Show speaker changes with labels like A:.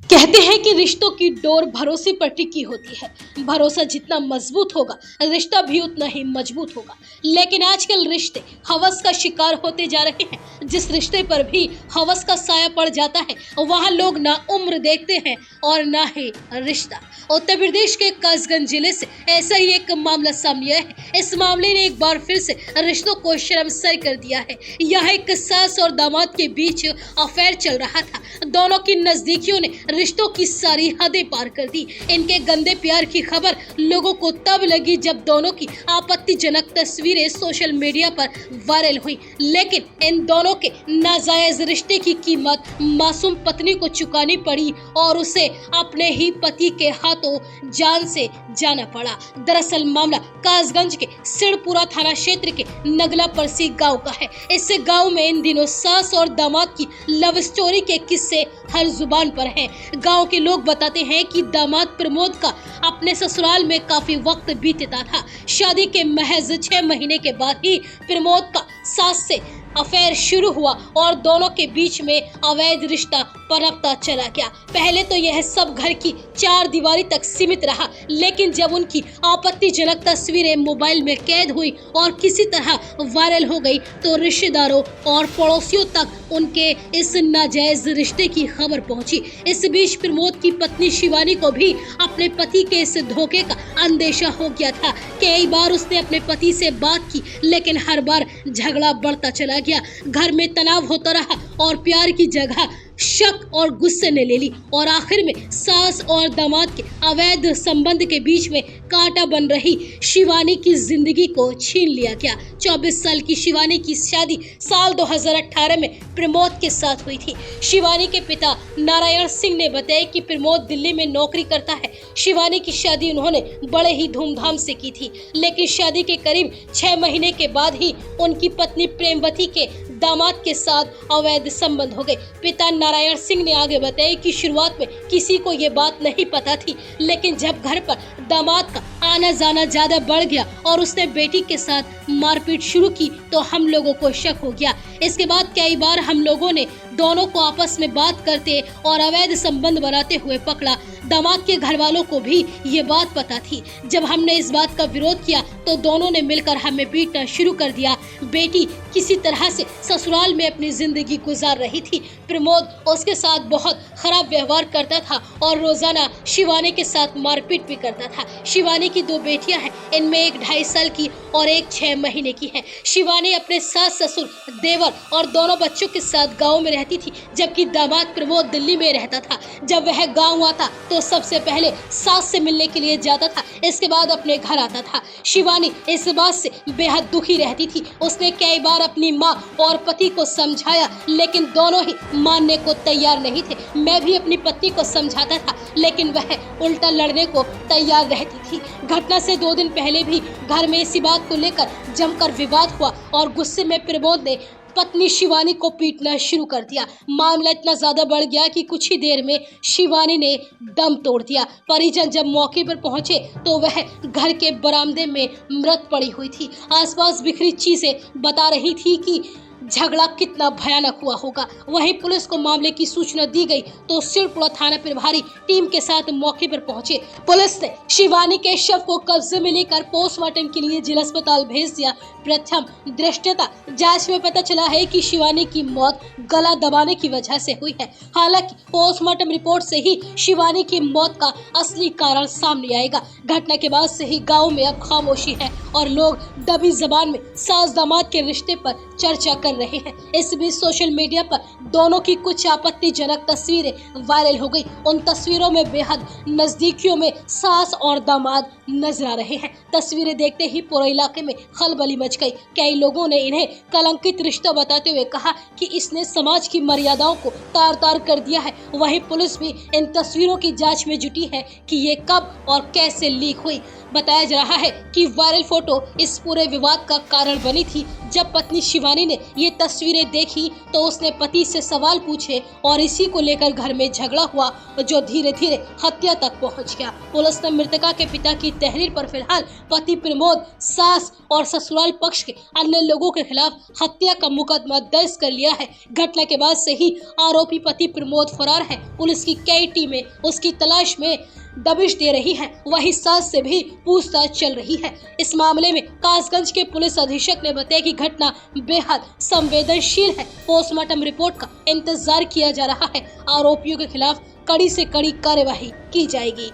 A: कहते हैं कि रिश्तों की डोर भरोसे पर टिकी होती है। भरोसा जितना मजबूत होगा, रिश्ता भी उतना ही मजबूत होगा। लेकिन आजकल रिश्ते हवस का शिकार होते जा रहे हैं। जिस रिश्ते पर भी हवस का साया पड़ जाता है, वहां लोग ना उम्र देखते हैं और ना ही रिश्ता। उत्तर प्रदेश के कासगंज जिले से ऐसा ही एक मामला सामने आया है। इस मामले ने एक बार फिर से रिश्तों को शर्मसार कर दिया है। यह एक सास और दामाद के बीच अफेयर चल रहा था। दोनों की नजदीकियों ने रिश्तों की सारी हदें पार कर दी। इनके गंदे प्यार की खबर लोगों को तब लगी जब दोनों की आपत्तिजनक तस्वीरें सोशल मीडिया पर वायरल हुई। लेकिन इन दोनों के नाजायज रिश्ते की कीमत मासूम पत्नी को चुकानी पड़ी और उसे अपने ही पति के हाथों जान से जाना पड़ा। दरअसल मामला कासगंज के सिड़पुरा थाना क्षेत्र के नगला परसी गाँव का है। इस गाँव में इन दिनों सास और दामाद की लव स्टोरी के किस्से हर जुबान पर हैं। गांव के लोग बताते हैं कि दामाद प्रमोद का अपने ससुराल में काफी वक्त बीतता था। शादी के महज 6 महीने के बाद ही प्रमोद का सास से अफेयर शुरू हुआ और दोनों के बीच में अवैध रिश्ता पनपता चला गया। पहले तो यह सब घर की 4 दीवारी तक सीमित रहा, लेकिन जब उनकी आपत्तिजनक तस्वीरें मोबाइल में कैद हुई और किसी तरह वायरल हो गई, तो रिश्तेदारों और पड़ोसियों तक उनके इस नाजायज रिश्ते की खबर पहुंची। इस बीच प्रमोद की पत्नी शिवानी को भी अपने पति के इस धोखे का अंदेशा हो गया था। कई बार उसने अपने पति से बात की, लेकिन हर बार झगड़ा बढ़ता चला गया। घर में तनाव होता रहा और प्यार की जगह शक और गुस्से ने ले ली और आखिर में सास और दामाद के अवैध संबंध के बीच में कांटा बन रही शिवानी की जिंदगी को छीन लिया गया। 24 साल की शिवानी की शादी साल 2018 में प्रमोद के साथ हुई थी। शिवानी के पिता नारायण सिंह ने बताया कि प्रमोद दिल्ली में नौकरी करता है। शिवानी की शादी उन्होंने बड़े ही धूमधाम से की थी, लेकिन शादी के करीब 6 महीने के बाद ही उनकी पत्नी प्रेमवती के दामाद के साथ अवैध संबंध हो गए। पिता नारायण सिंह ने आगे बताया कि शुरुआत में किसी को ये बात नहीं पता थी, लेकिन जब घर पर दामाद का आना जाना ज्यादा बढ़ गया और उसने बेटी के साथ मारपीट शुरू की, तो हम लोगों को शक हो गया। इसके बाद कई बार हम लोगों ने दोनों को आपस में बात करते और अवैध संबंध बनाते हुए पकड़ा। दामाद के घर वालों को भी ये बात पता थी। जब हमने इस बात का विरोध किया, तो दोनों ने मिलकर हमें पीटना शुरू कर दिया। बेटी किसी तरह से ससुराल में अपनी जिंदगी गुजार रही थी। प्रमोद उसके साथ बहुत खराब व्यवहार करता था और रोजाना शिवानी के साथ मारपीट भी करता था। शिवानी की 2 बेटियां हैं, इनमें एक 2.5 साल की और एक 6 महीने की है। शिवानी अपने सास ससुर देवर और दोनों बच्चों के साथ गाँव में रहती थी, जबकि दामाद प्रमोद दिल्ली में रहता था। जब वह गाँव आता तो सबसे पहले सास से मिलने के लिए जाता था, इसके बाद अपने घर आता था। शिवानी इस बात से बेहद दुखी रहती थी। उसने कई बार अपनी माँ और पति को समझाया, लेकिन दोनों ही मानने को तैयार नहीं थे। मैं भी अपनी पत्नी को समझाता था, लेकिन वह उल्टा लड़ने को तैयार रहती थी। घटना से 2 दिन पहले भी घर में इसी बात को लेकर जमकर विवाद हुआ और गुस्से में प्रमोद ने पत्नी शिवानी को पीटना शुरू कर दिया। मामला इतना ज्यादा बढ़ गया कि कुछ ही देर में शिवानी ने दम तोड़ दिया। परिजन जब मौके पर पहुंचे तो वह घर के बरामदे में मृत पड़ी हुई थी। आसपास बिखरी चीजें बता रही थी कि झगड़ा कितना भयानक हुआ होगा। वहीं पुलिस को मामले की सूचना दी गई तो सिड़पुरा थाना प्रभारी टीम के साथ मौके पर पहुंचे। पुलिस ने शिवानी के शव को कब्जे में लेकर पोस्टमार्टम के लिए जिला अस्पताल भेज दिया। प्रथम दृष्टया जांच में पता चला है कि शिवानी की मौत गला दबाने की वजह से हुई है। हालांकि पोस्टमार्टम रिपोर्ट से ही शिवानी की मौत का असली कारण सामने आएगा। घटना के बाद से ही गाँव में अब खामोशी है और लोग दबी जबान में सास दामाद के रिश्ते पर चर्चा कर रहे हैं। इस बीच सोशल मीडिया पर दोनों की कुछ आपत्तिजनक तस्वीरें वायरल हो गई। उन तस्वीरों में बेहद नजदीकियों में सास और दामाद नजर आ रहे हैं। तस्वीरें देखते ही पूरे इलाके में खलबली मच गई। कई लोगों ने इन्हें कलंकित रिश्ता बताते हुए कहा कि इसने समाज की मर्यादाओं को तार तार कर दिया है। वहीं पुलिस भी इन तस्वीरों की जांच में जुटी है कि ये कब और कैसे लीक हुई। बताया जा रहा है कि वायरल फोटो इस पूरे विवाद का कारण बनी थी, जब पत्नी शिवानी ने ये तस्वीरें देखी तो उसने पति से सवाल पूछे और इसी को लेकर घर में झगड़ा हुआ जो धीरे धीरे हत्या तक पहुंच गया। पुलिस ने मृतका के पिता की तहरीर पर फिलहाल पति प्रमोद, सास और ससुराल पक्ष के अन्य लोगों के खिलाफ हत्या का मुकदमा दर्ज कर लिया है। घटना के बाद से ही आरोपी पति प्रमोद फरार है। पुलिस की कई टीमें उसकी तलाश में दबिश दे रही हैं, वहीं सास से भी पूछताछ चल रही है। इस मामले में कासगंज के पुलिस अधीक्षक ने बताया कि घटना बेहद संवेदनशील है। पोस्टमार्टम रिपोर्ट का इंतजार किया जा रहा है। आरोपियों के खिलाफ कड़ी से कड़ी कार्यवाही की जाएगी।